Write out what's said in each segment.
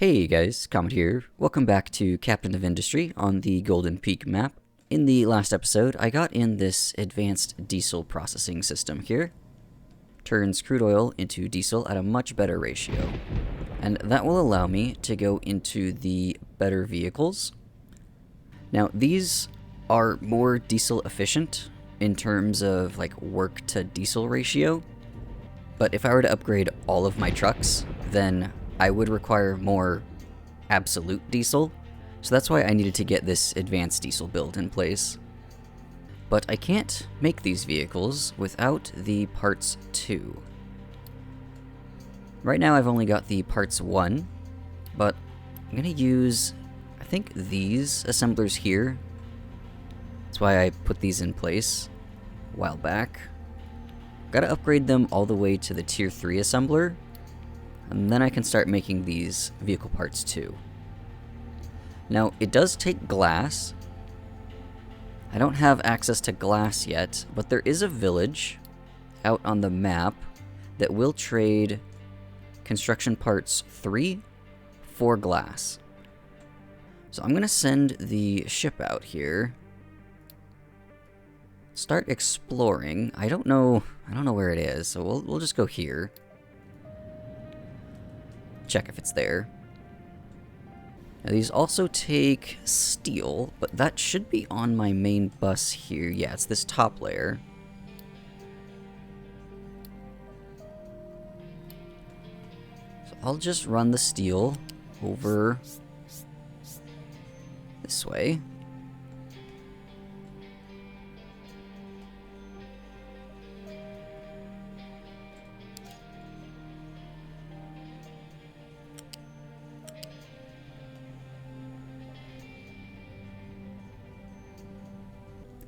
Hey guys, Comet here. Welcome back to Captain of Industry on the Golden Peak map. In the last episode, I got in this advanced diesel processing system here. Turns crude oil into diesel at a much better ratio. And that will allow me to go into the better vehicles. Now, these are more diesel efficient in terms of like work to diesel ratio. But if I were to upgrade all of my trucks, then I would require more absolute diesel, so that's why I needed to get this advanced diesel build in place. But I can't make these vehicles without the parts 2. Right now I've only got the parts 1, but I'm going to use, I think, these assemblers here. That's why I put these in place a while back. Gotta upgrade them all the way to the tier 3 assembler, and then I can start making these vehicle parts too. Now, it does take glass. I don't have access to glass yet, but there is a village out on the map that will trade construction parts 3 for glass. So I'm gonna send the ship out here. Start exploring. I don't know where it is, so we'll just go here. Check if it's there. Now, these also take steel, but that should be on my main bus here. Yeah, it's this top layer. So I'll just run the steel over this way.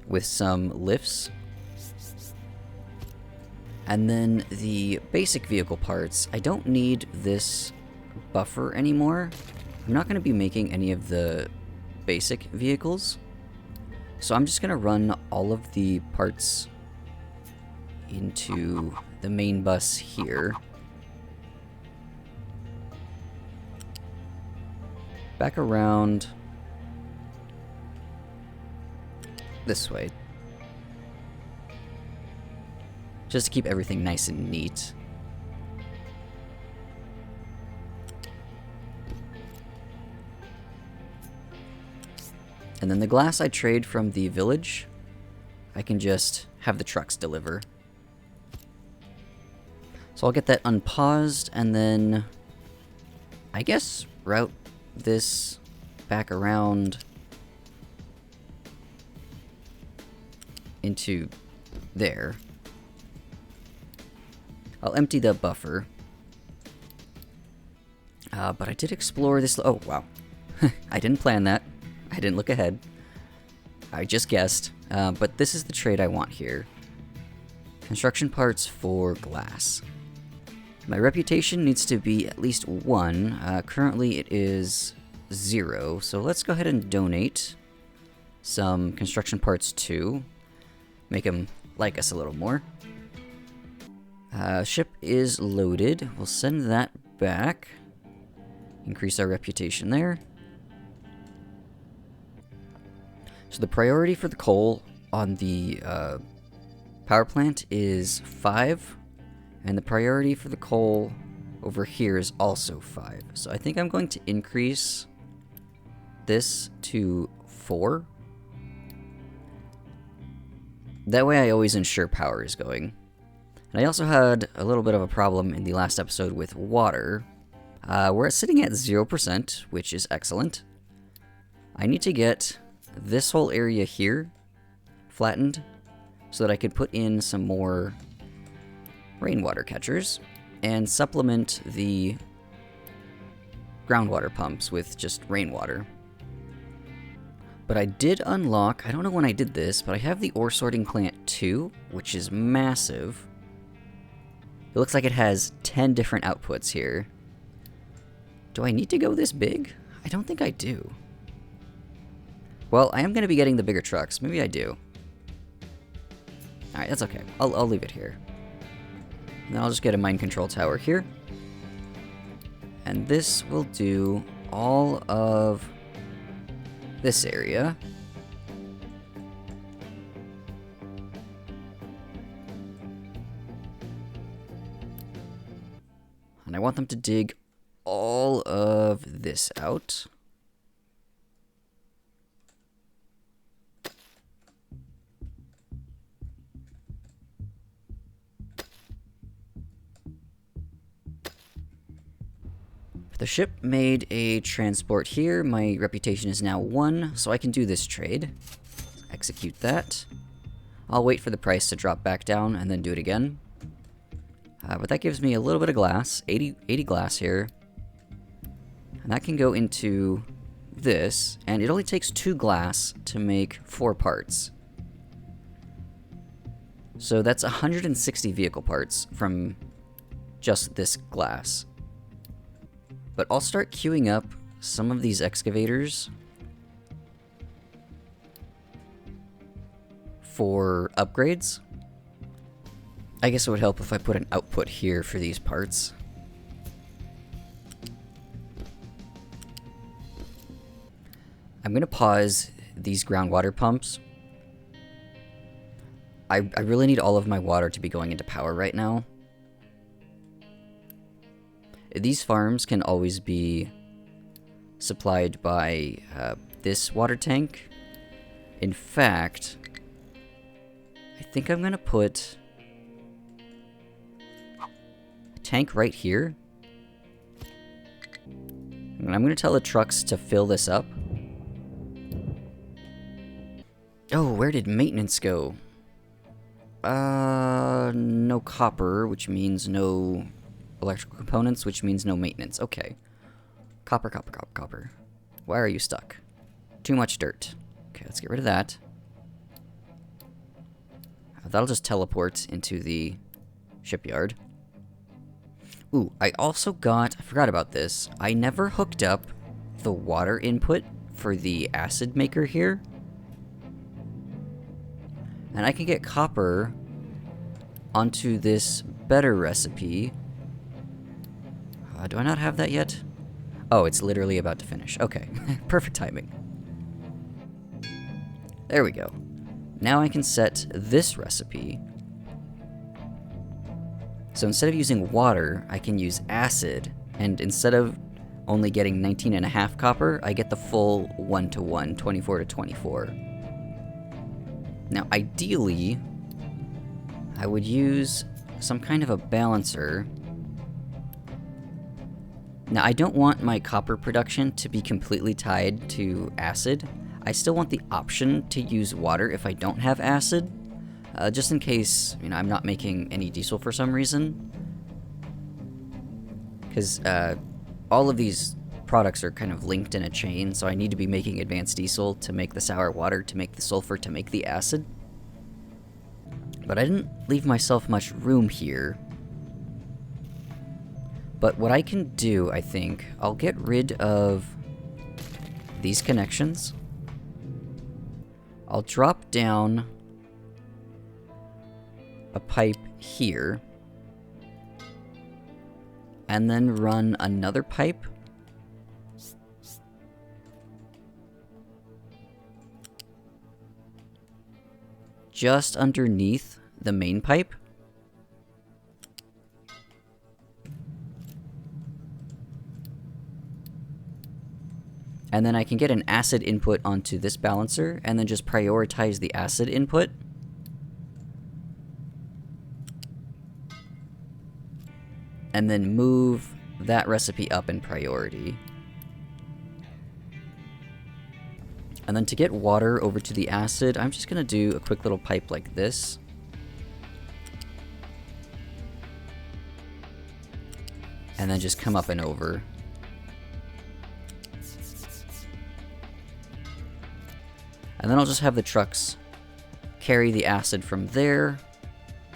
With some lifts. And then the basic vehicle parts, I don't need this buffer anymore. I'm not going to be making any of the basic vehicles. So I'm just going to run all of the parts into the main bus here. Back around this way. Just to keep everything nice and neat. And then the glass I trade from the village, I can just have the trucks deliver. So I'll get that unpaused and then I guess route this back around into there. I'll empty the buffer. But I did explore this. Oh, wow. I didn't plan that. I didn't look ahead. I just guessed. But this is the trade I want here. Construction parts for glass. My reputation needs to be at least 1. Currently it is 0. So let's go ahead and donate some construction parts too. Make them like us a little more. Ship is loaded. We'll send that back. Increase our reputation there. So the priority for the coal on the power plant is 5. And the priority for the coal over here is also 5. So I think I'm going to increase this to 4. That way I always ensure power is going. And I also had a little bit of a problem in the last episode with water. We're sitting at 0%, which is excellent. I need to get this whole area here flattened so that I could put in some more rainwater catchers and supplement the groundwater pumps with just rainwater. But I did unlock, I don't know when I did this, but I have the ore sorting plant 2, which is massive. It looks like it has 10 different outputs here. Do I need to go this big? I don't think I do. Well, I am going to be getting the bigger trucks. Maybe I do. Alright, that's okay. I'll leave it here. And then I'll just get a mind control tower here. And this will do all of this area. And I want them to dig all of this out. The ship made a transport here. My reputation is now 1, so I can do this trade. Execute that. I'll wait for the price to drop back down and then do it again. But that gives me a little bit of glass, 80 glass here. And that can go into this, and it only takes 2 glass to make 4 parts. So that's 160 vehicle parts from just this glass. But I'll start queuing up some of these excavators for upgrades. I guess it would help if I put an output here for these parts. I'm going to pause these groundwater pumps. I really need all of my water to be going into power right now. These farms can always be supplied by this water tank. In fact, I think I'm going to put a tank right here. And I'm going to tell the trucks to fill this up. Oh, where did maintenance go? No copper, which means no electrical components, which means no maintenance. Okay. Copper, copper, copper, copper. Why are you stuck? Too much dirt. Okay, let's get rid of that. That'll just teleport into the shipyard. Ooh, I also got... I forgot about this. I never hooked up the water input for the acid maker here. And I can get copper onto this better recipe. Do I not have that yet? Oh, it's literally about to finish. Okay, perfect timing. There we go. Now I can set this recipe. So instead of using water, I can use acid, and instead of only getting 19.5 copper, I get the full 1-to-1, 24-to-24. Now, ideally, I would use some kind of a balancer. Now, I don't want my copper production to be completely tied to acid. I still want the option to use water if I don't have acid, just in case, you know, I'm not making any diesel for some reason. Because all of these products are kind of linked in a chain, so I need to be making advanced diesel to make the sour water, to make the sulfur, to make the acid. But I didn't leave myself much room here. But what I can do, I think, I'll get rid of these connections. I'll drop down a pipe here, and then run another pipe just underneath the main pipe. And then I can get an acid input onto this balancer, and then just prioritize the acid input. And then move that recipe up in priority. And then to get water over to the acid, I'm just going to do a quick little pipe like this. And then just come up and over. And then I'll just have the trucks carry the acid from there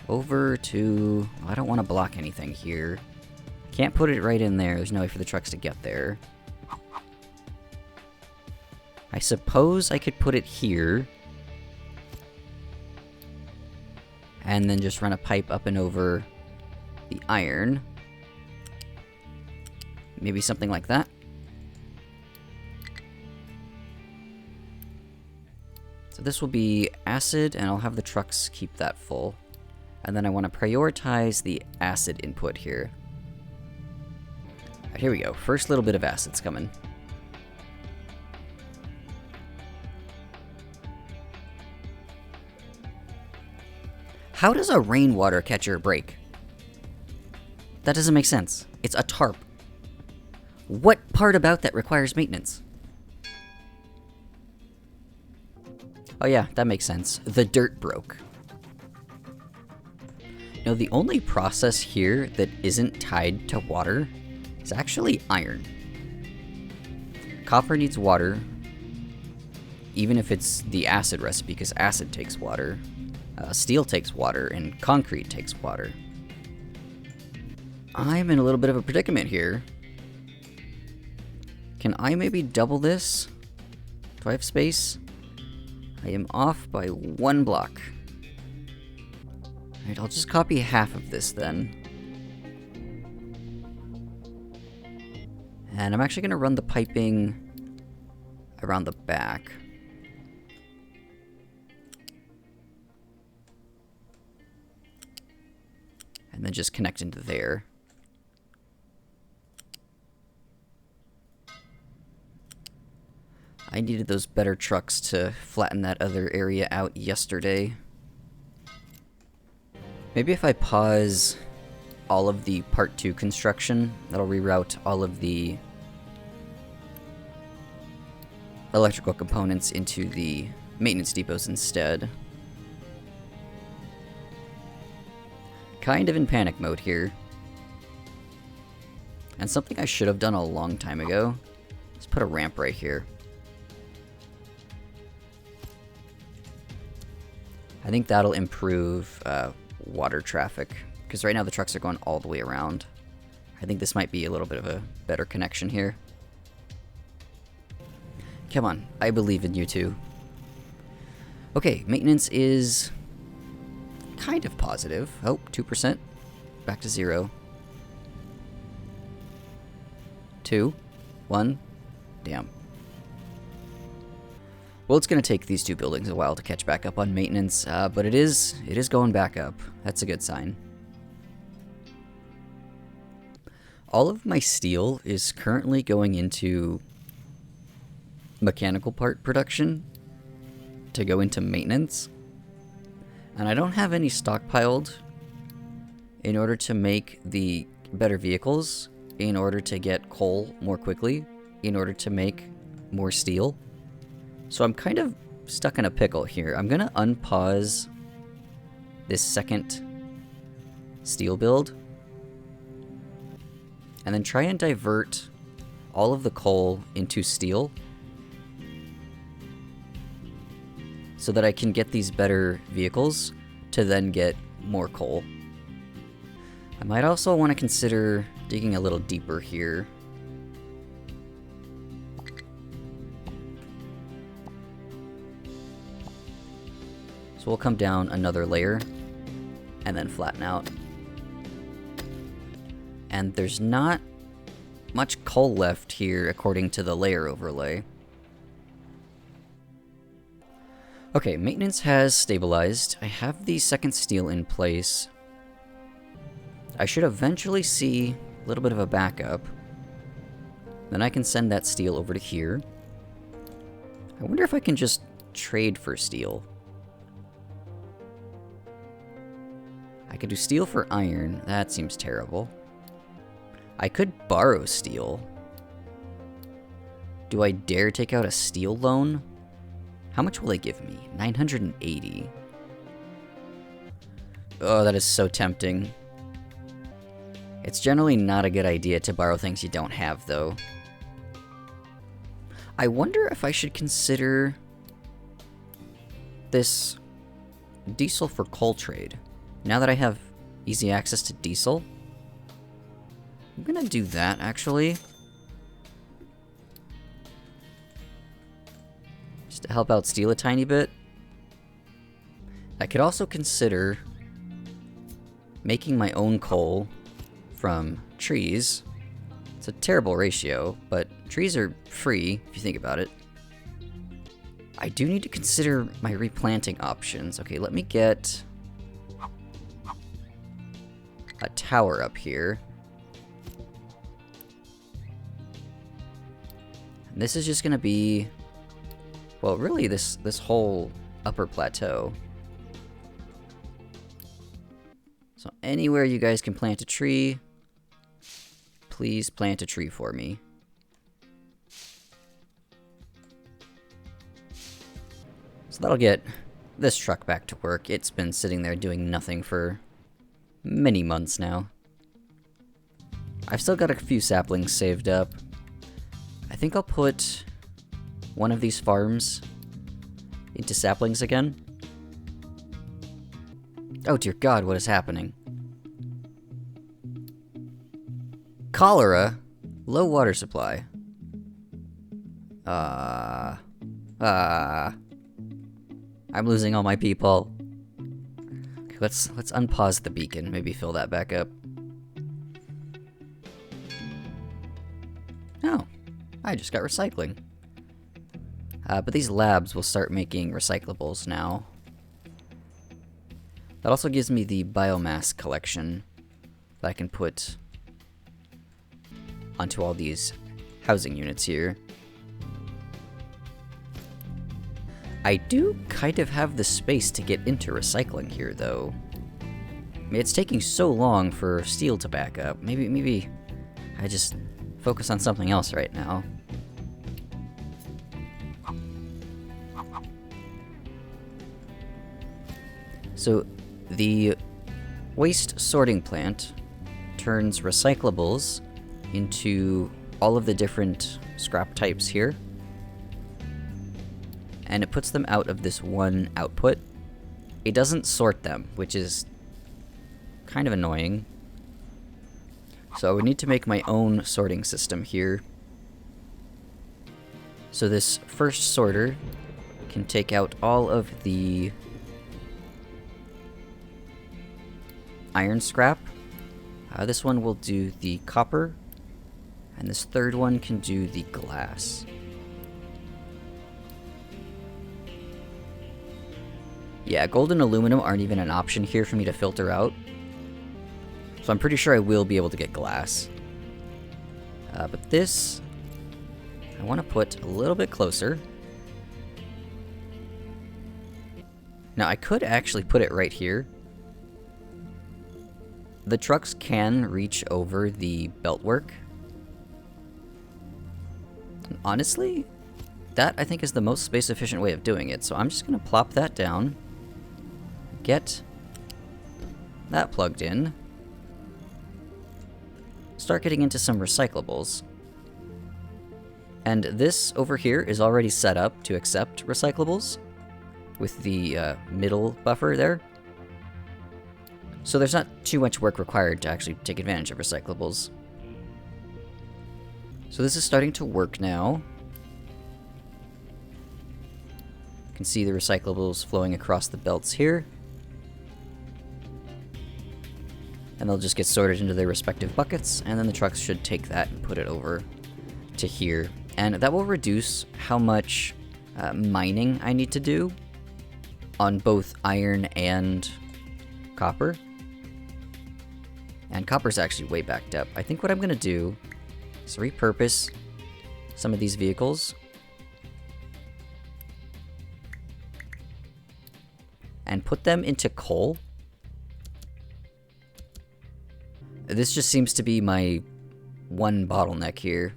over to... I don't want to block anything here. Can't put it right in there. There's no way for the trucks to get there. I suppose I could put it here. And then just run a pipe up and over the iron. Maybe something like that. So this will be acid, and I'll have the trucks keep that full. And then I want to prioritize the acid input here. Alright, here we go. First little bit of acid's coming. How does a rainwater catcher break? That doesn't make sense. It's a tarp. What part about that requires maintenance? Oh yeah, that makes sense. The dirt broke. Now, the only process here that isn't tied to water is actually iron. Copper needs water, even if it's the acid recipe, because acid takes water. Steel takes water, and concrete takes water. I'm in a little bit of a predicament here. Can I maybe double this? Do I have space? I am off by 1 block. Alright, I'll just copy half of this then. And I'm actually going to run the piping around the back. And then just connect into there. I needed those better trucks to flatten that other area out yesterday. Maybe if I pause all of the Part 2 construction, that'll reroute all of the electrical components into the maintenance depots instead. Kind of in panic mode here. And something I should have done a long time ago. Let's put a ramp right here. I think that'll improve water traffic, because right now the trucks are going all the way around. I think this might be a little bit of a better connection here. Come on, I believe in you two. Okay, maintenance is kind of positive. Oh, 2%. Back to 0. 2. 1. Damn. Well, it's going to take these two buildings a while to catch back up on maintenance, but it is going back up. That's a good sign. All of my steel is currently going into mechanical part production to go into maintenance. And I don't have any stockpiled in order to make the better vehicles, in order to get coal more quickly, in order to make more steel. So I'm kind of stuck in a pickle here. I'm going to unpause this second steel build and then try and divert all of the coal into steel so that I can get these better vehicles to then get more coal. I might also want to consider digging a little deeper here. So we'll come down another layer and then flatten out. And there's not much coal left here according to the layer overlay. Okay, maintenance has stabilized. I have the second steel in place. I should eventually see a little bit of a backup. Then I can send that steel over to here. I wonder if I can just trade for steel. I could do steel for iron. That seems terrible. I could borrow steel. Do I dare take out a steel loan? How much will they give me? 980. Oh, that is so tempting. It's generally not a good idea to borrow things you don't have, though. I wonder if I should consider this diesel for coal trade. Now that I have easy access to diesel, I'm gonna do that, actually. Just to help out steel a tiny bit. I could also consider making my own coal from trees. It's It's a terrible ratio, but trees are free, if you think about it. I do need to consider my replanting options. Okay, let me get a tower up here. And this is just gonna be, well, really this whole upper plateau. So anywhere you guys can plant a tree, please plant a tree for me. So that'll get this truck back to work. It's been sitting there doing nothing for many months now. I've still got a few saplings saved up. I think I'll put one of these farms into saplings again. Oh dear God, what is happening? Cholera? Low water supply. I'm losing all my people. Okay, let's unpause the beacon, maybe fill that back up. Oh, I just got recycling. But these labs will start making recyclables now. That also gives me the biomass collection that I can put onto all these housing units here. I do kind of have the space to get into recycling here, though. I mean, it's taking so long for steel to back up. Maybe I just focus on something else right now. So, the waste sorting plant turns recyclables into all of the different scrap types here. And it puts them out of this one output. It doesn't sort them, which is kind of annoying. So I would need to make my own sorting system here. So this first sorter can take out all of the iron scrap. This one will do the copper, and this third one can do the glass. Yeah, gold and aluminum aren't even an option here for me to filter out. So I'm pretty sure I will be able to get glass. But this, I want to put a little bit closer. Now I could actually put it right here. The trucks can reach over the beltwork. And honestly, that I think is the most space efficient way of doing it. So I'm just going to plop that down. Get that plugged in. Start getting into some recyclables. And this over here is already set up to accept recyclables with the middle buffer there. So there's not too much work required to actually take advantage of recyclables. So this is starting to work now. You can see the recyclables flowing across the belts here. And they'll just get sorted into their respective buckets, and then the trucks should take that and put it over to here. And that will reduce how much mining I need to do on both iron and copper. And copper's actually way backed up. I think what I'm going to do is repurpose some of these vehicles and put them into coal. This just seems to be my one bottleneck here.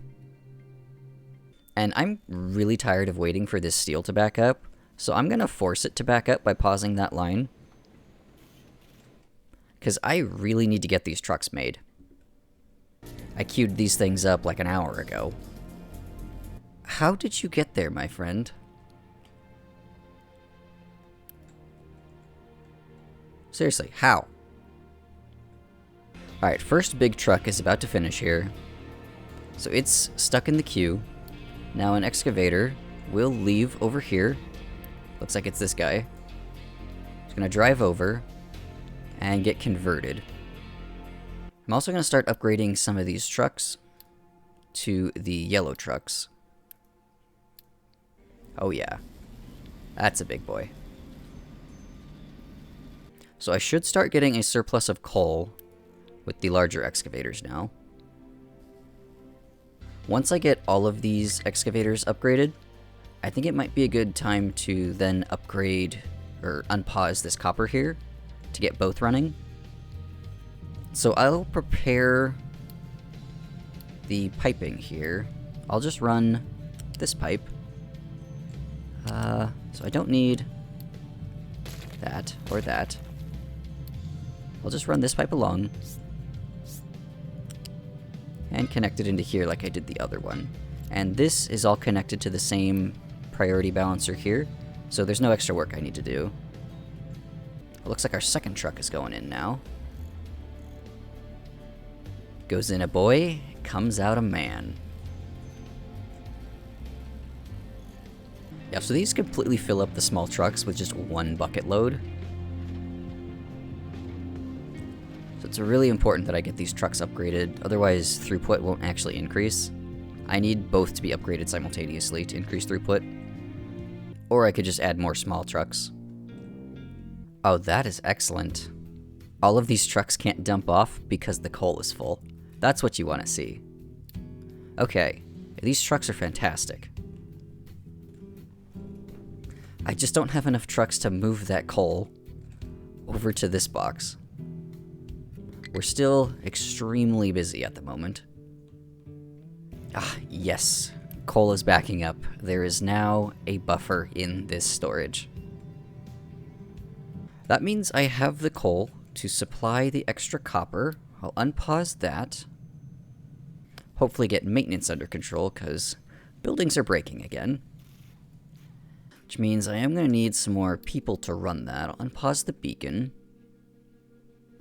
And I'm really tired of waiting for this steel to back up, so I'm going to force it to back up by pausing that line. Because I really need to get these trucks made. I queued these things up like an hour ago. How did you get there, my friend? Seriously, how? Alright, first big truck is about to finish here. So it's stuck in the queue. Now an excavator will leave over here. Looks like it's this guy. He's gonna drive over and get converted. I'm also going to start upgrading some of these trucks. to the yellow trucks. Oh yeah, that's a big boy. So I should start getting a surplus of coal with the larger excavators now. Once I get all of these excavators upgraded, I think it might be a good time to then upgrade or unpause this copper here to get both running. So I'll prepare the piping here. I'll just run this pipe. So I don't need that or that. I'll just run this pipe along and connect it into here like I did the other one. And this is all connected to the same priority balancer here, so there's no extra work I need to do. It looks like our second truck is going in now. Goes in a boy, comes out a man. Yeah, so these completely fill up the small trucks with just one bucket load. So it's really important that I get these trucks upgraded, otherwise throughput won't actually increase. I need both to be upgraded simultaneously to increase throughput. Or I could just add more small trucks. Oh, that is excellent. All of these trucks can't dump off because the coal is full. That's what you want to see. Okay, these trucks are fantastic. I just don't have enough trucks to move that coal over to this box. We're still extremely busy at the moment. Ah, yes. Coal is backing up. There is now a buffer in this storage. That means I have the coal to supply the extra copper. I'll unpause that. Hopefully get maintenance under control, because buildings are breaking again. Which means I am going to need some more people to run that. I'll unpause the beacon.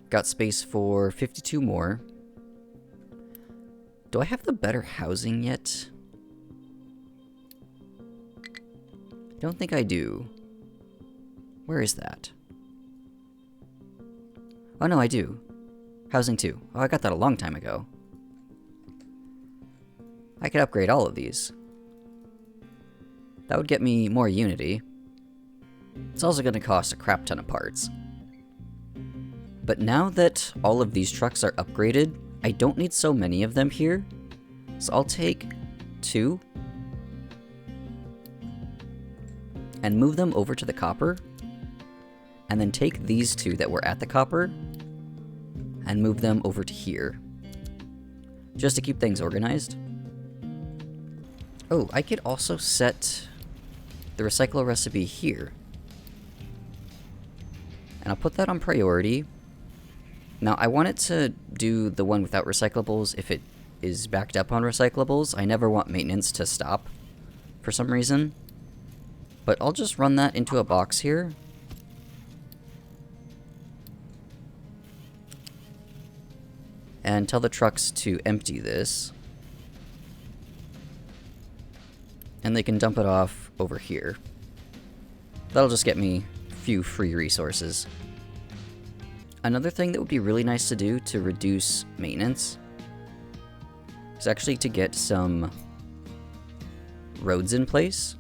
Got space for 52 more. Do I have the better housing yet? I don't think I do. Where is that? Oh no, I do. Housing 2. Oh, I got that a long time ago. I could upgrade all of these. That would get me more unity. It's also going to cost a crap ton of parts. But now that all of these trucks are upgraded, I don't need so many of them here. So I'll take 2 and move them over to the copper. And then take these 2 that were at the copper and move them over to here. Just to keep things organized. Oh, I could also set the recycle recipe here. And I'll put that on priority. Now, I want it to do the one without recyclables if it is backed up on recyclables. I never want maintenance to stop for some reason. But I'll just run that into a box here. And tell the trucks to empty this. And they can dump it off over here. That'll just get me a few free resources. Another thing that would be really nice to do to reduce maintenance is actually to get some roads in place.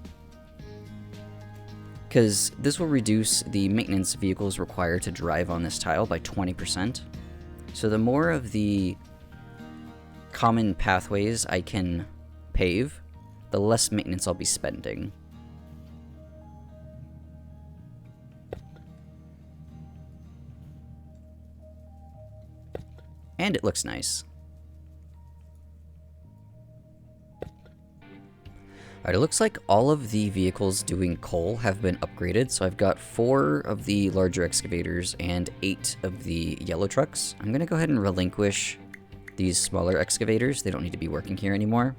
Because this will reduce the maintenance vehicles required to drive on this tile by 20%. So the more of the common pathways I can pave, the less maintenance I'll be spending. And it looks nice. Alright, it looks like all of the vehicles doing coal have been upgraded, so I've got 4 of the larger excavators and 8 of the yellow trucks. I'm going to go ahead and relinquish these smaller excavators. They don't need to be working here anymore.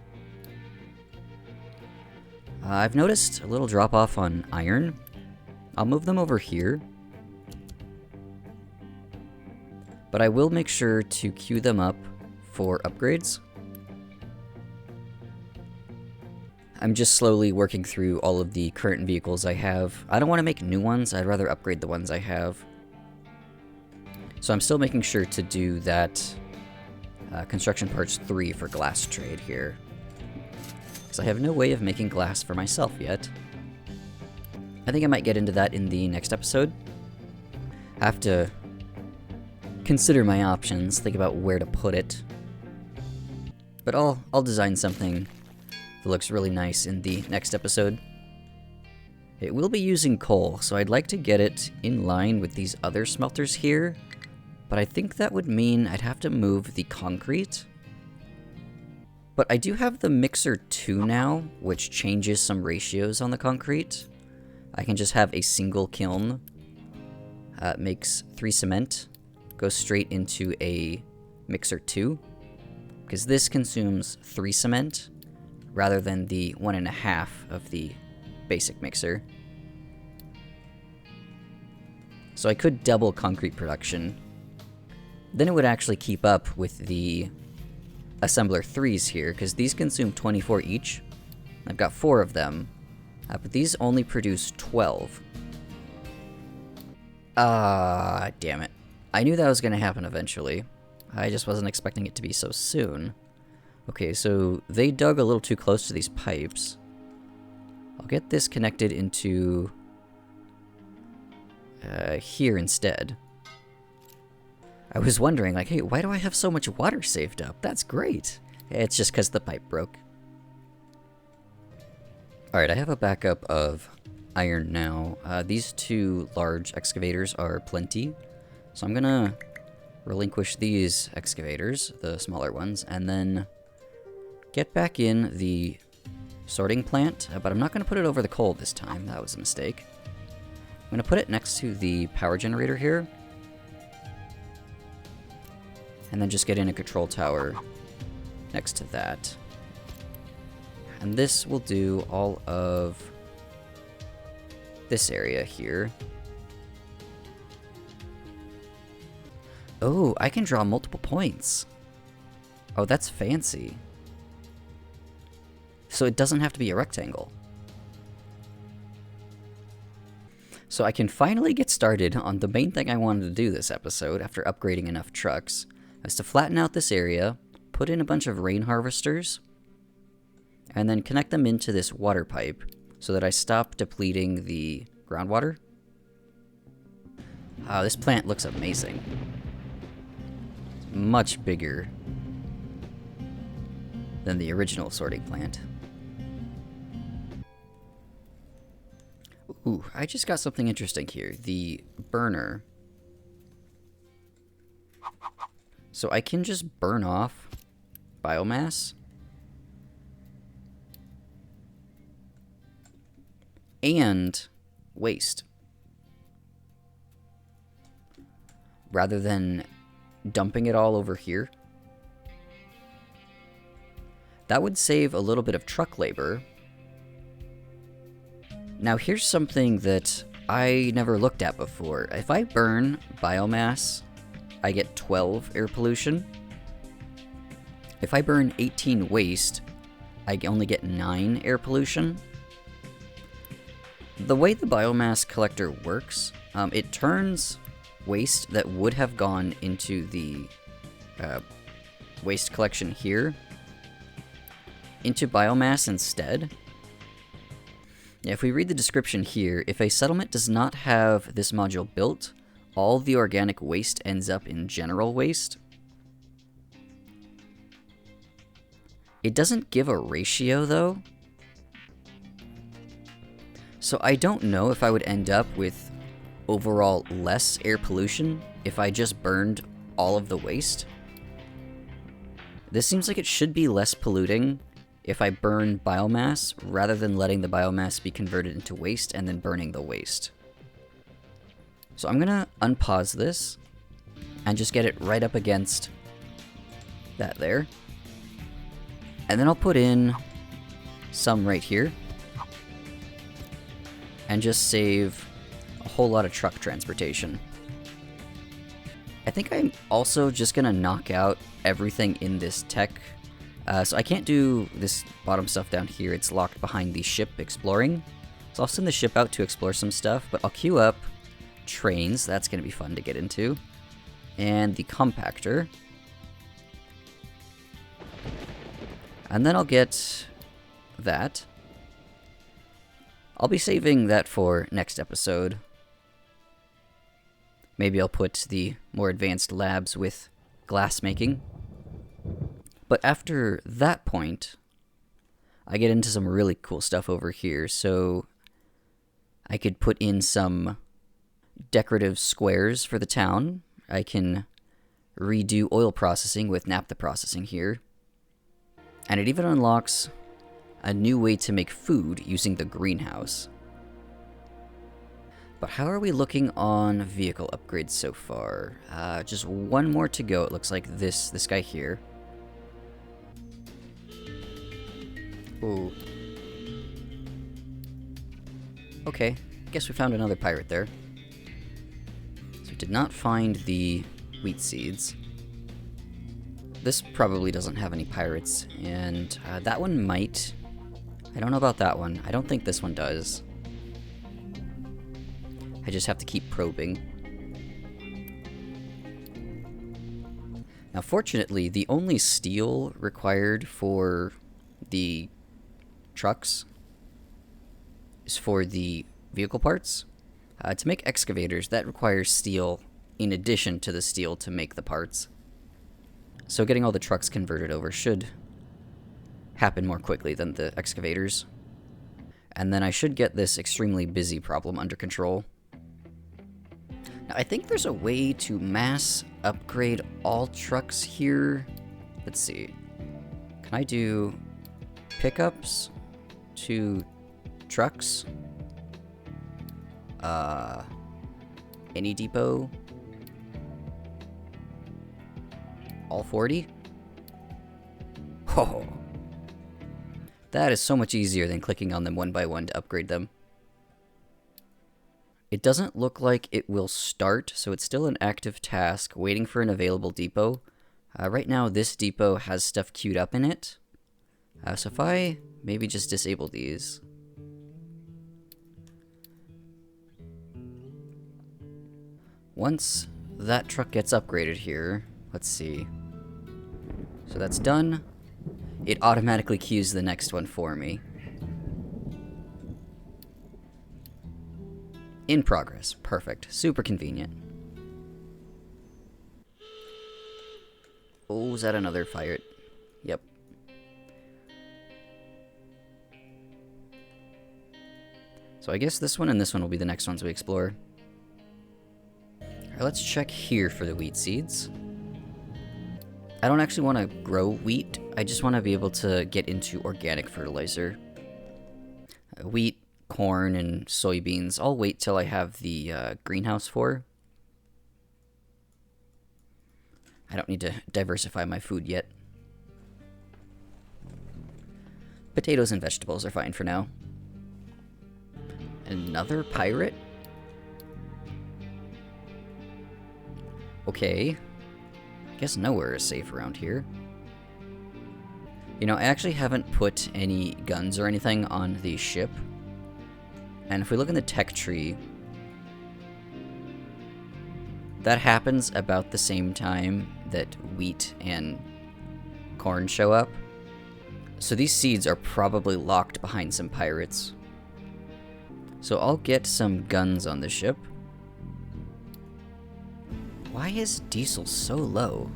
I've noticed a little drop-off on iron. I'll move them over here. But I will make sure to queue them up for upgrades. I'm just slowly working through all of the current vehicles I have. I don't want to make new ones, I'd rather upgrade the ones I have. So I'm still making sure to do that construction parts 3 for glass trade here. Because I have no way of making glass for myself yet. I think I might get into that in the next episode. I have to consider my options, think about where to put it. But I'll design something that looks really nice in the next episode. It will be using coal, so I'd like to get it in line with these other smelters here. But I think that would mean I'd have to move the concrete. But I do have the Mixer 2 now, which changes some ratios on the concrete. I can just have a single kiln. Makes 3 cement. Goes straight into a Mixer 2. Because this consumes 3 cement, rather than the 1.5 of the basic mixer. So I could double concrete production. Then it would actually keep up with the assembler 3s here, because these consume 24 each. I've got 4 of them, but these only produce 12. Damn it. I knew that was going to happen eventually. I just wasn't expecting it to be so soon. Okay, so they dug a little too close to these pipes. I'll get this connected into here instead. I was wondering, like, hey, why do I have so much water saved up? That's great. It's just because the pipe broke. Alright, I have a backup of iron now. These 2 large excavators are plenty. So I'm gonna relinquish these excavators, the smaller ones, and then get back in the sorting plant. But I'm not gonna put it over the coal this time. That was a mistake. I'm gonna put it next to the power generator here. And then just get in a control tower next to that. And this will do all of this area here. Oh, I can draw multiple points. Oh, that's fancy. So it doesn't have to be a rectangle. So I can finally get started on the main thing I wanted to do this episode after upgrading enough trucks. Is to flatten out this area, put in a bunch of rain harvesters, and then connect them into this water pipe so that I stop depleting the groundwater. Oh, this plant looks amazing. It's much bigger than the original sorting plant. Ooh, I just got something interesting here. The burner. So I can just burn off biomass and waste rather than dumping it all over here. That would save a little bit of truck labor. Now here's something that I never looked at before. If I burn biomass, I get 12 air pollution. If I burn 18 waste, I only get 9 air pollution. The way the biomass collector works, it turns waste that would have gone into the waste collection here into biomass instead. If we read the description here, if a settlement does not have this module built, all the organic waste ends up in general waste. It doesn't give a ratio though. So I don't know if I would end up with overall less air pollution if I just burned all of the waste. This seems like it should be less polluting if I burn biomass rather than letting the biomass be converted into waste and then burning the waste. So I'm gonna unpause this and just get it right up against that there. And then I'll put in some right here and just save a whole lot of truck transportation. I think I'm also just gonna knock out everything in this tech. So I can't do this bottom stuff down here. It's locked behind the ship exploring. So I'll send the ship out to explore some stuff, but I'll queue up trains. That's going to be fun to get into. And the compactor. And then I'll get that. I'll be saving that for next episode. Maybe I'll put the more advanced labs with glass making. But after that point, I get into some really cool stuff over here. So I could put in some decorative squares for the town. I can redo oil processing with naphtha processing here. And it even unlocks a new way to make food using the greenhouse. But how are we looking on vehicle upgrades so far? Just one more to go. It looks like this guy here. Ooh. Okay, guess we found another pirate there. So we did not find the wheat seeds. This probably doesn't have any pirates, and that one might. I don't know about that one. I don't think this one does. I just have to keep probing. Now, fortunately, the only steel required for the trucks is for the vehicle parts. To make excavators, that requires steel in addition to the steel to make the parts. So getting all the trucks converted over should happen more quickly than the excavators. And then I should get this extremely busy problem under control. Now, I think there's a way to mass upgrade all trucks here. Let's see. Can I do pickups to trucks? Any depot? All 40? Oh, that is so much easier than clicking on them one by one to upgrade them. It doesn't look like it will start, so it's still an active task, waiting for an available depot. Right now, this depot has stuff queued up in it. So if I maybe just disable these. Once that truck gets upgraded here, let's see. So that's done. It automatically queues the next one for me. In progress. Perfect. Super convenient. Oh, is that another pirate? Yep. So I guess this one and this one will be the next ones we explore. Alright, let's check here for the wheat seeds. I don't actually want to grow wheat. I just want to be able to get into organic fertilizer. Wheat, corn, and soybeans, I'll wait till I have the greenhouse for. I don't need to diversify my food yet. Potatoes and vegetables are fine for now. Another pirate? Okay. I guess nowhere is safe around here. You know, I actually haven't put any guns or anything on the ship. And if we look in the tech tree, that happens about the same time that wheat and corn show up. So these seeds are probably locked behind some pirates. So I'll get some guns on the ship. Why is diesel so low?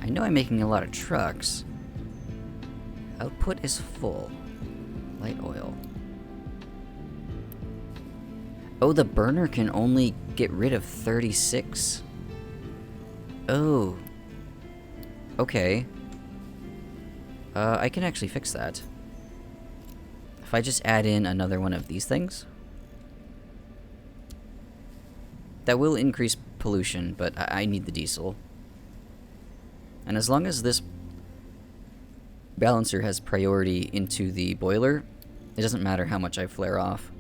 I know I'm making a lot of trucks. Output is full. Light oil. Oh, the burner can only get rid of 36. Oh. Okay. I can actually fix that. If I just add in another one of these things. That will increase pollution, but I need the diesel. And as long as this balancer has priority into the boiler, it doesn't matter how much I flare off.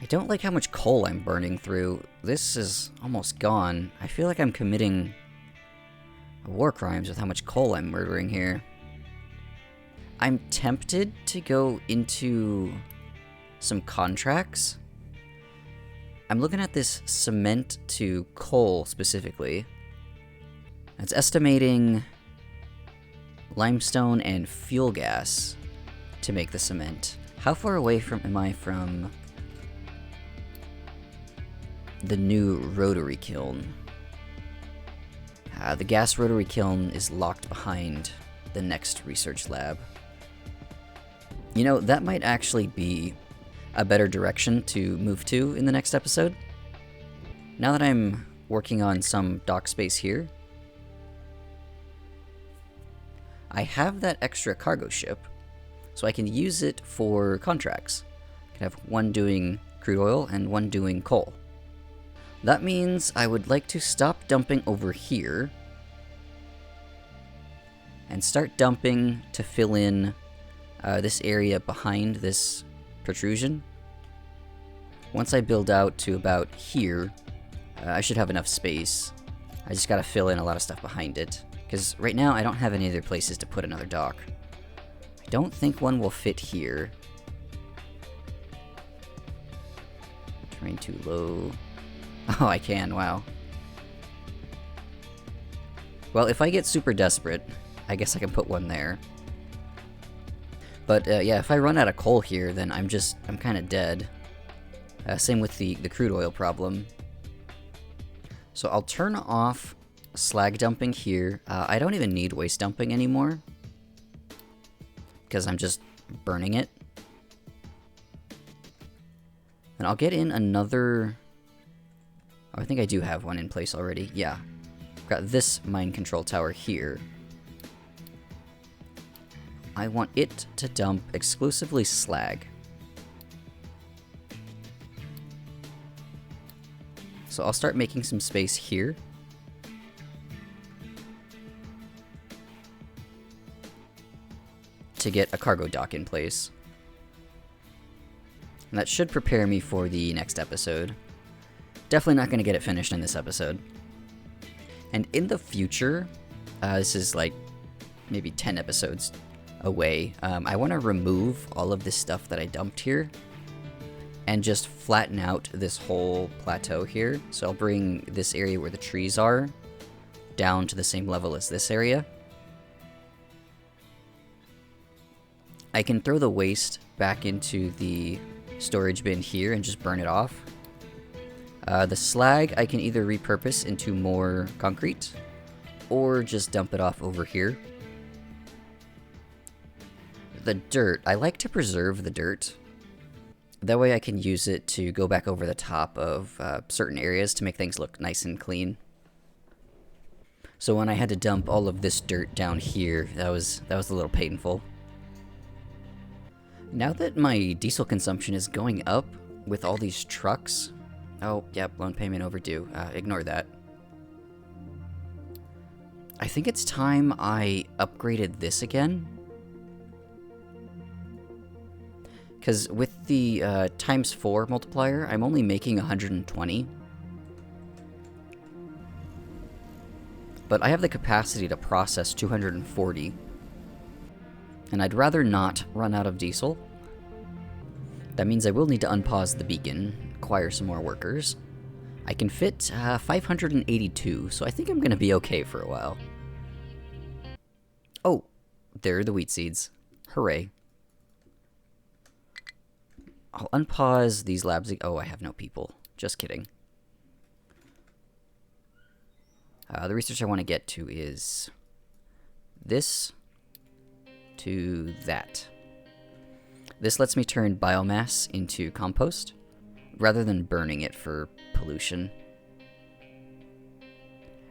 I don't like how much coal I'm burning through. This is almost gone. I feel like I'm committing war crimes with how much coal I'm murdering here. I'm tempted to go into some contracts. I'm looking at this cement to coal specifically. It's estimating limestone and fuel gas to make the cement. How far away am I from the new rotary kiln? The gas rotary kiln is locked behind the next research lab. You know, that might actually be a better direction to move to in the next episode. Now that I'm working on some dock space here, I have that extra cargo ship, so I can use it for contracts. I can have one doing crude oil and one doing coal. That means I would like to stop dumping over here and start dumping to fill in this area behind this protrusion. Once I build out to about here, I should have enough space. I just gotta fill in a lot of stuff behind it, because right now I don't have any other places to put another dock. I don't think one will fit here. Terrain too low. Oh, I can, wow. Well, if I get super desperate, I guess I can put one there. But yeah, if I run out of coal here, then I'm kind of dead. Same with the crude oil problem. So I'll turn off slag dumping here. I don't even need waste dumping anymore, because I'm just burning it. And I'll get in another... Oh, I think I do have one in place already. Yeah. I've got this mine control tower here. I want it to dump exclusively slag. So I'll start making some space here. To get a cargo dock in place. And that should prepare me for the next episode. Definitely not going to get it finished in this episode. And in the future, this is like maybe 10 episodes away, I want to remove all of this stuff that I dumped here and just flatten out this whole plateau here. So I'll bring this area where the trees are down to the same level as this area. I can throw the waste back into the storage bin here and just burn it off. The slag I can either repurpose into more concrete or just dump it off over here. The dirt, I like to preserve the dirt. That way I can use it to go back over the top of certain areas to make things look nice and clean. So when I had to dump all of this dirt down here, that was a little painful. Now that my diesel consumption is going up with all these trucks... Oh, yep, loan payment overdue. Ignore that. I think it's time I upgraded this again. Because with the ×4 multiplier, I'm only making 120. But I have the capacity to process 240. And I'd rather not run out of diesel. That means I will need to unpause the beacon, acquire some more workers. I can fit 582, so I think I'm going to be okay for a while. Oh, there are the wheat seeds. Hooray. I'll unpause these labs. Oh, I have no people. Just kidding. The research I want to get to is this to that. This lets me turn biomass into compost, rather than burning it for pollution.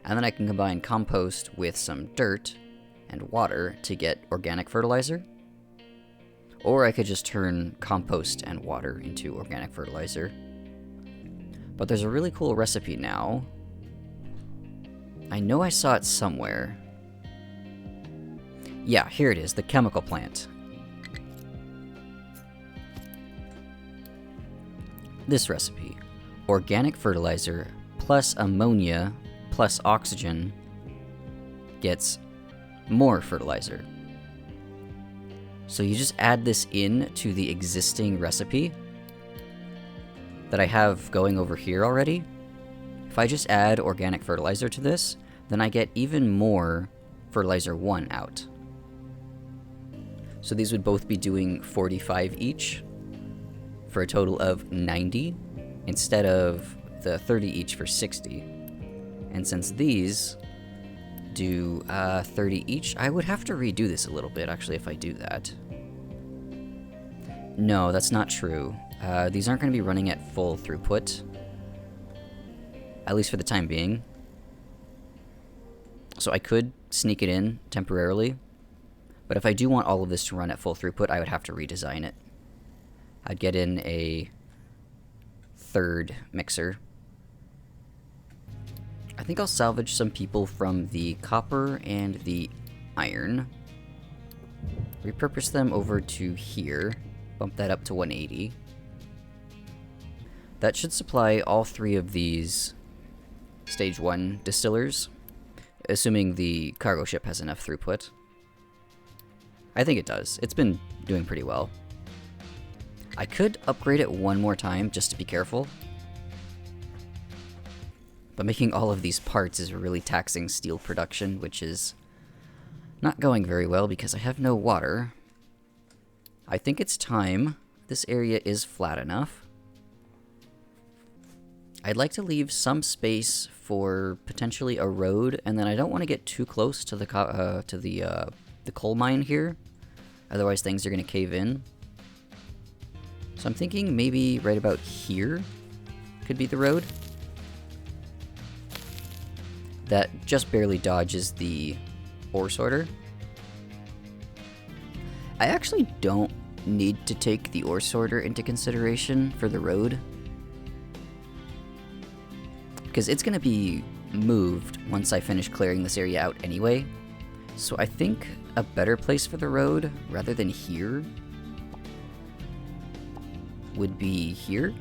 And then I can combine compost with some dirt and water to get organic fertilizer. Or I could just turn compost and water into organic fertilizer. But there's a really cool recipe now. I know I saw it somewhere. Yeah, here it is, the chemical plant. This recipe, organic fertilizer plus ammonia plus oxygen gets more fertilizer. So you just add this in to the existing recipe that I have going over here already. If I just add organic fertilizer to this, then I get even more fertilizer 1 out. So these would both be doing 45 each for a total of 90 instead of the 30 each for 60. And since these do 30 each, I would have to redo this a little bit actually if I do that. No, that's not true. These aren't going to be running at full throughput, at least for the time being. So I could sneak it in temporarily, but if I do want all of this to run at full throughput, I would have to redesign it. I'd get in a third mixer. I think I'll salvage some people from the copper and the iron. Repurpose them over to here. Bump that up to 180. That should supply all three of these stage 1 distillers, assuming the cargo ship has enough throughput. I think it does. It's been doing pretty well. I could upgrade it one more time just to be careful. But making all of these parts is really taxing steel production, which is not going very well because I have no water. I think it's time. This area is flat enough. I'd like to leave some space for potentially a road, and then I don't want to get too close to the coal mine here. Otherwise things are going to cave in. So I'm thinking maybe right about here could be the road. That just barely dodges the ore sorter. I actually don't need to take the ore sorter into consideration for the road, because it's going to be moved once I finish clearing this area out anyway. So I think a better place for the road, rather than here, would be here.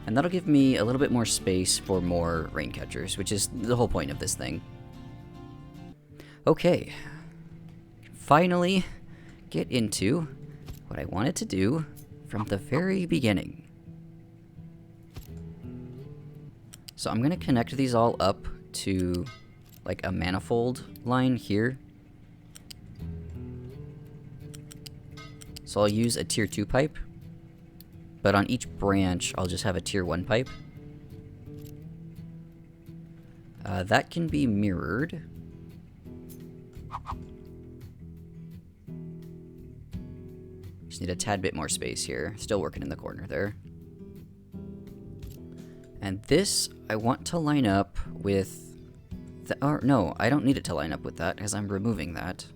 And that'll give me a little bit more space for more rain catchers, which is the whole point of this thing. Okay. Finally get into what I wanted to do from the very beginning. So I'm going to connect these all up to like a manifold line here. So I'll use a tier 2 pipe. But on each branch, I'll just have a tier 1 pipe. That can be mirrored. Just need a tad bit more space here. Still working in the corner there. And this, I want to line up with the... Or no, I don't need it to line up with that, because I'm removing that.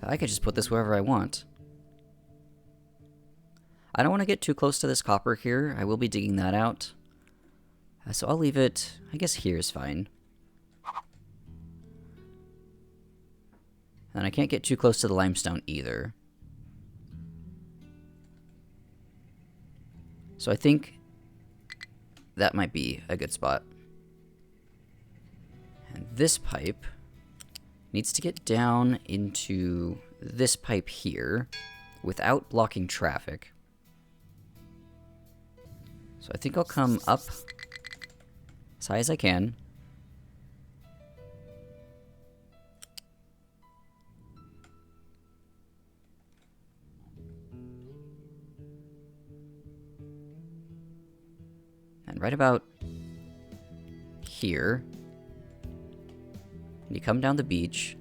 I could just put this wherever I want. I don't want to get too close to this copper here. I will be digging that out. So I'll leave it, I guess here is fine. And I can't get too close to the limestone either. So I think that might be a good spot. And this pipe needs to get down into this pipe here without blocking traffic. So I think I'll come up as high as I can. And right about here, you come down the beach.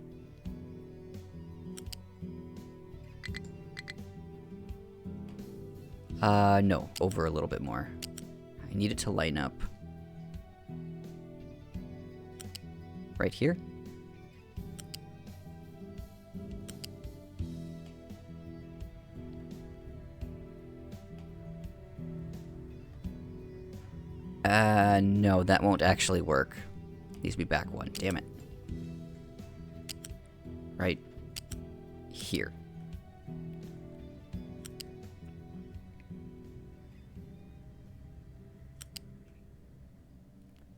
No, over a little bit more. I need it to line up right here. No, that won't actually work. Needs to be back one, damn it. Right here.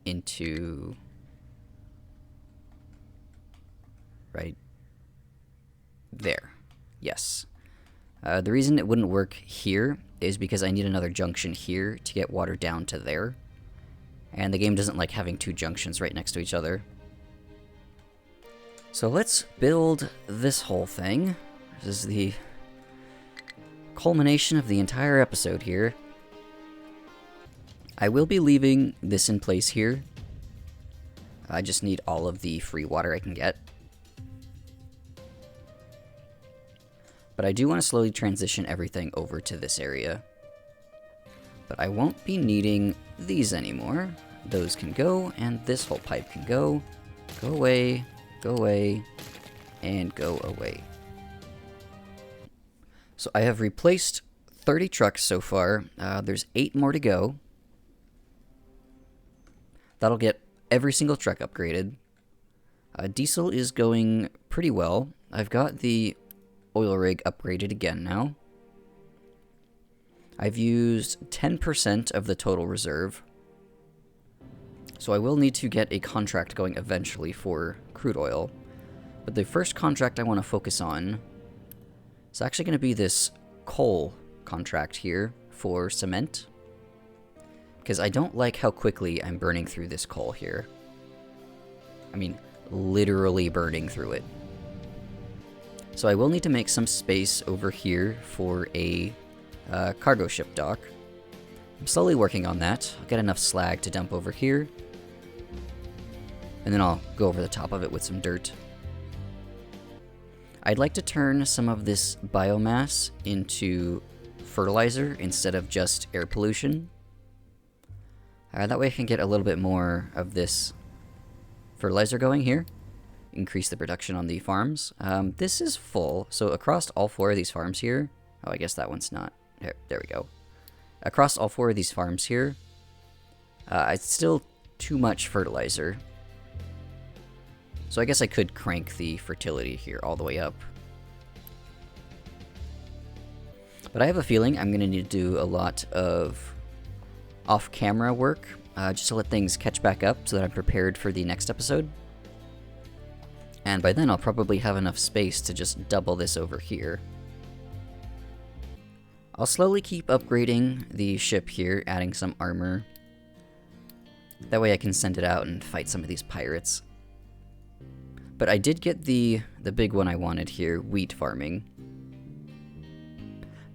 Into right there. Yes. The reason it wouldn't work here is because I need another junction here to get water down to there. And the game doesn't like having two junctions right next to each other. So let's build this whole thing. This is the culmination of the entire episode here. I will be leaving this in place here. I just need all of the free water I can get. But I do want to slowly transition everything over to this area. But I won't be needing these anymore. Those can go, and this whole pipe can go. Go away, and go away. So I have replaced 30 trucks so far. There's 8 more to go. That'll get every single truck upgraded. Diesel is going pretty well. I've got the oil rig upgraded again now. I've used 10% of the total reserve. So I will need to get a contract going eventually for crude oil. But the first contract I want to focus on is actually going to be this coal contract here for cement. Because I don't like how quickly I'm burning through this coal here. I mean, literally burning through it. So I will need to make some space over here for a cargo ship dock. I'm slowly working on that. I'll get enough slag to dump over here. And then I'll go over the top of it with some dirt. I'd like to turn some of this biomass into fertilizer instead of just air pollution. That way I can get a little bit more of this fertilizer going here. Increase the production on the farms. This is full, so across all 4 of these farms here... Oh, I guess that one's not. There we go. Across all 4 of these farms here, it's still too much fertilizer. So I guess I could crank the fertility here all the way up. But I have a feeling I'm going to need to do a lot of off-camera work, just to let things catch back up so that I'm prepared for the next episode. And by then I'll probably have enough space to just double this over here. I'll slowly keep upgrading the ship here, adding some armor. That way I can send it out and fight some of these pirates. But I did get the big one I wanted here, wheat farming.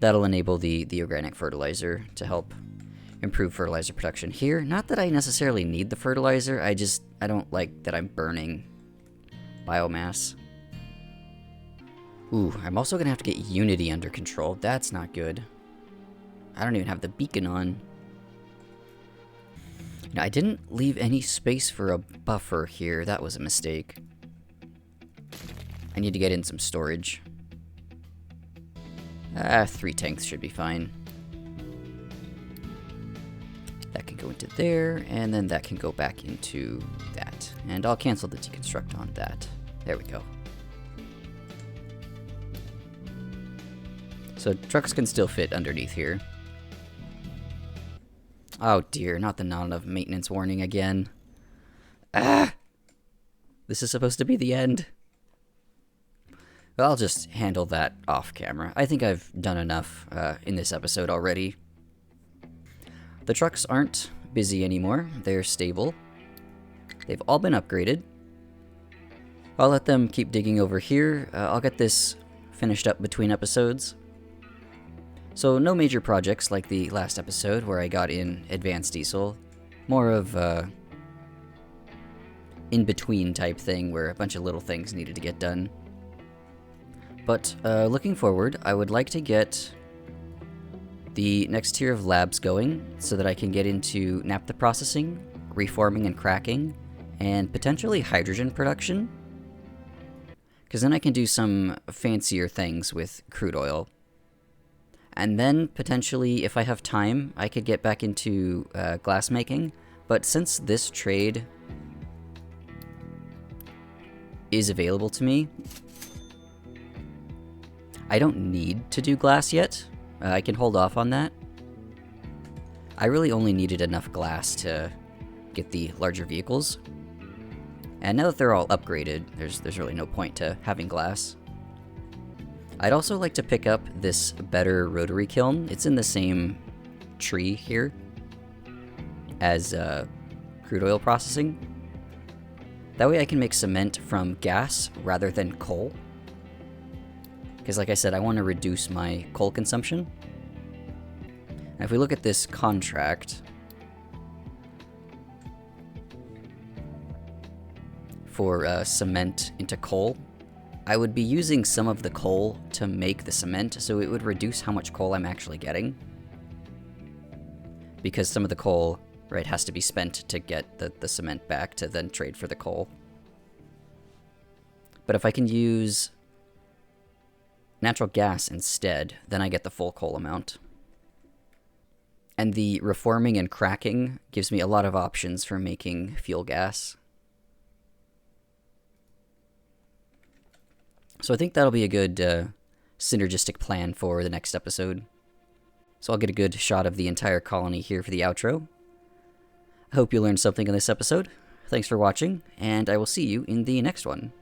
That'll enable the organic fertilizer to help improve fertilizer production here. Not that I necessarily need the fertilizer, I don't like that I'm burning biomass. Ooh, I'm also gonna have to get Unity under control. That's not good. I don't even have the beacon on. Now, I didn't leave any space for a buffer here. That was a mistake. I need to get in some storage. 3 tanks should be fine. That can go into there, and then that can go back into that. And I'll cancel the deconstruct on that. There we go. So trucks can still fit underneath here. Oh dear, not the not enough maintenance warning again. Ah! This is supposed to be the end. Well, I'll just handle that off camera. I think I've done enough in this episode already. The trucks aren't busy anymore. They're stable. They've all been upgraded. I'll let them keep digging over here. I'll get this finished up between episodes. So no major projects like the last episode where I got in advanced diesel. More of a in-between type thing where a bunch of little things needed to get done. But looking forward, I would like to get the next tier of labs going so that I can get into naphtha processing, reforming and cracking, and potentially hydrogen production. Because then I can do some fancier things with crude oil. And then, potentially, if I have time, I could get back into glass making. But since this trade is available to me, I don't need to do glass yet. I can hold off on that. I really only needed enough glass to get the larger vehicles. And now that they're all upgraded, there's really no point to having glass. I'd also like to pick up this better rotary kiln. It's in the same tree here as crude oil processing. That way I can make cement from gas rather than coal. Because like I said, I want to reduce my coal consumption. Now, if we look at this contract for cement into coal, I would be using some of the coal to make the cement, so it would reduce how much coal I'm actually getting. Because some of the coal, right, has to be spent to get the cement back to then trade for the coal. But if I can use natural gas instead, then I get the full coal amount. And the reforming and cracking gives me a lot of options for making fuel gas. So I think that'll be a good synergistic plan for the next episode. So I'll get a good shot of the entire colony here for the outro. I hope you learned something in this episode. Thanks for watching, and I will see you in the next one.